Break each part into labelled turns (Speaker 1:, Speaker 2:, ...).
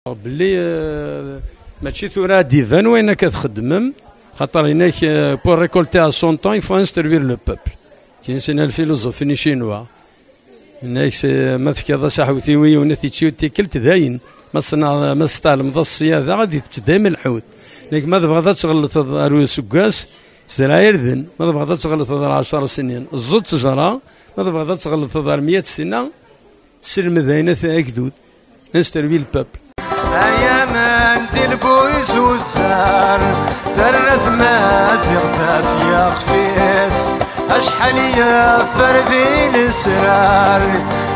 Speaker 1: بلي ماشي ثورة ديفان وين كتخدمم خاطر هناك بور ريكولتي ا سون طون يفو انسترفير لو بوبل كينسينا الفيلوزوف ني شينوا هناك ما تفكر صاحبتي وي ونتي تيكلت داين ما صنع ما استعلم ذا الصياده غادي تدايم الحوت لكن ما تبغى تغلط اروي سكاس زراير ذن ما تبغى تغلط 10 سنين الزوج تجرى ما تبغى تغلط 100 سنه سلم ذاينه اكدود انسترفي البوبل
Speaker 2: ايام انت البويز والزار ثرث مازيغ ذات يا خسيس اشحال يا فردي الاسرار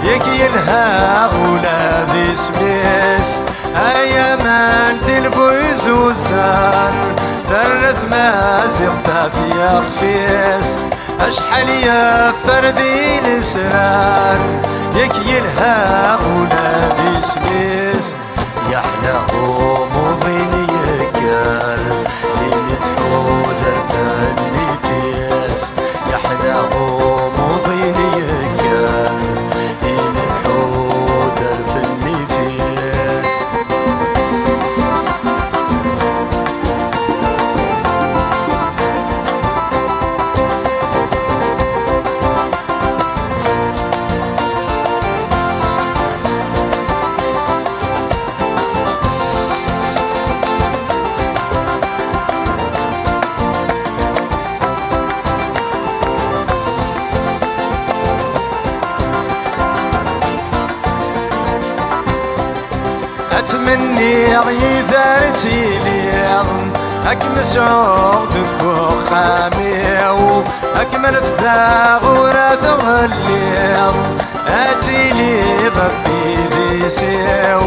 Speaker 2: ياك يلها ولادي سميس ايام انت البويز والزار ثرث مازيغ ذات يا خسيس اشحال يا فردي الاسرار ياك يلها ولادي سميس يا حلا غموضين يكار لين تحوذر فاني فيس يا حلا غموضين يكار لين تحوذر فاني فيس أتمني غيثارتي ليض أكمس عوضك وخاميو أكمل الثاغورة تغليض أتي لي ضبي ذي سيو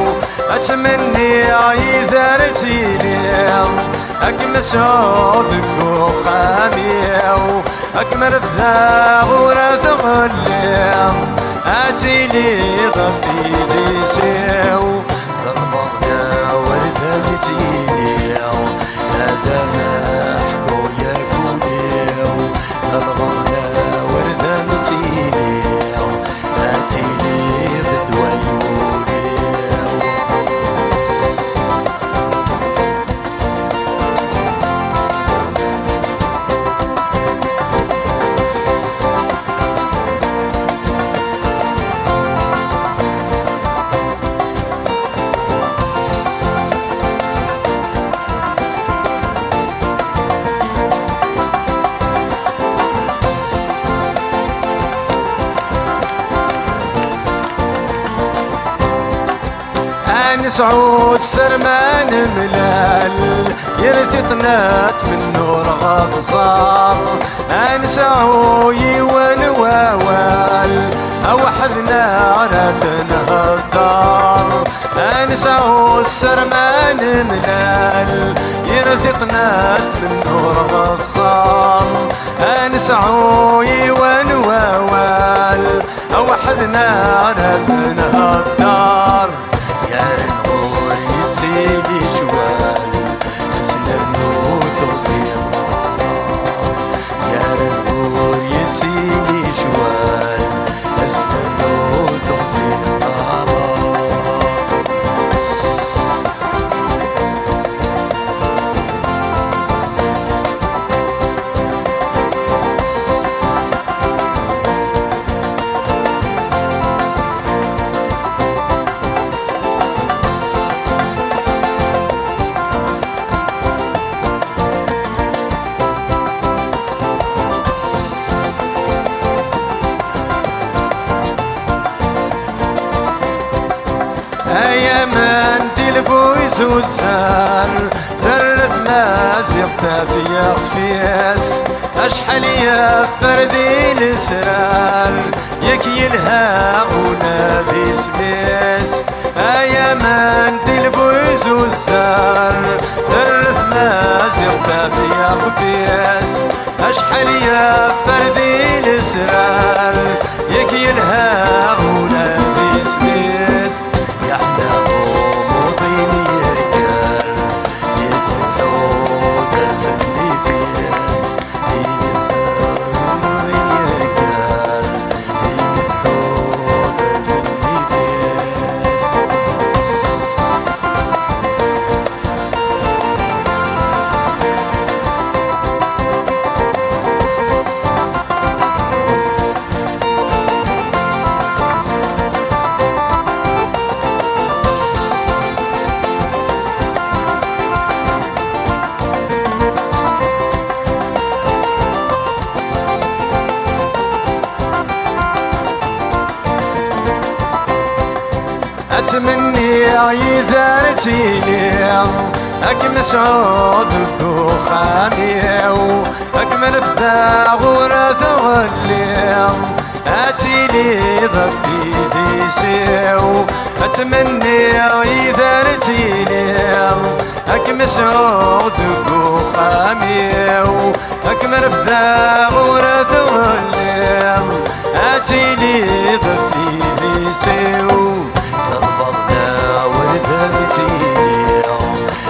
Speaker 2: أتمني غيثارتي ليض أكمس عوضك وخاميو أكمل الثاغورة تغليض أتي لي ضبي ذي سيو ضربنا وردة بتينيو هذا محكو يركونيو ضربنا وردة بتينيو هاتيني ضد ويونيو سعود سرمان ملال يرثي طنات من نور غضزار انسعو يوان واوال اوحدنا على الدار انسعو السرمان ملال يرثي طنات من نور غضزار انسعو يوان واوال اوحدنا على الدار يا رنغور يتزيلي شوال سلمنو توصيل يا رنغور يتزيلي شوال سلمنو توصيل البويز والزار ثرث مازيغ في خفيس اشحال يا فردي الاسرار ياك يلها ونادي سميس ايا من البويز والزار ثرث مازيغ في خفيس اشحال يا فردي الاسرار ياك يلها ونادي سميس يا حلا يدارتيني هاك مسعود بوخامي هاك نبدا غورة تغلي اتيلي ضفي ديسيو اتمنى يدارتيني هاك مسعود بوخامي هاك نبدا غورة تغلي اتيلي ضفي ديسيو ضربنا وردمتي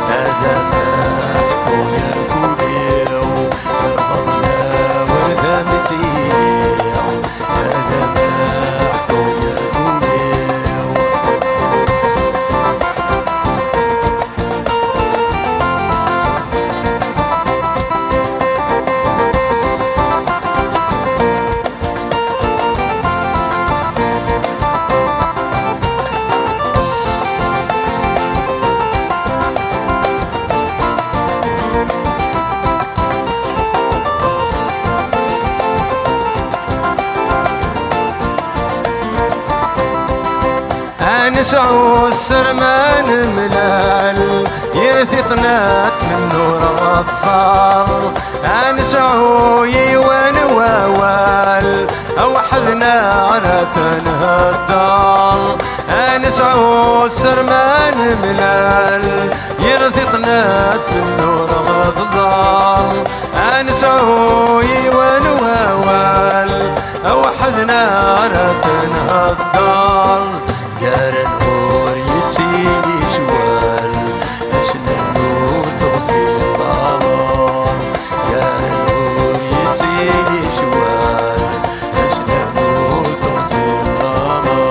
Speaker 2: هذا محكوم الكوليو ضربنا وردمتي هذا محكوم الكوليو نسعو السرمان ملال يرثي قنات من نور غطسار نسعو يوان ووال اوحدنا على تنهدار نسعو السرمان ملال يرثي قنات من نور غطسار نسعو يوان ووال اوحدنا على تنهدار قارن هور يتيني شوال أسنانو تغسل الضمار قارن هور يتيني شوال أسنانو تغسل الضمار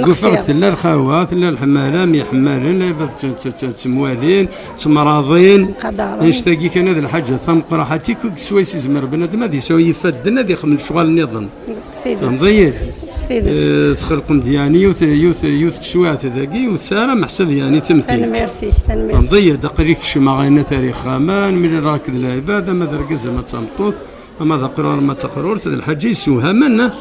Speaker 1: قفرت لا الخوات لا الحمالة مي حمالين لا تموالين تمراضين نشتاقي كان هذا الحاجة ثم قراحتي كوك سويسي زمر بنادم هذه يسوي يفدنا هذه من شغل النظام نضيع تخلقم دياني يوث تسوات ذاكي يوث سارة محسب يعني تمثيل
Speaker 3: ميرسي
Speaker 1: نضيع دقيق شما غينا تاريخ خامان من راكد العبادة ما درقز ما تصمتوث ما ذا قرار ما تقرر هذا الحاجة يسوها منا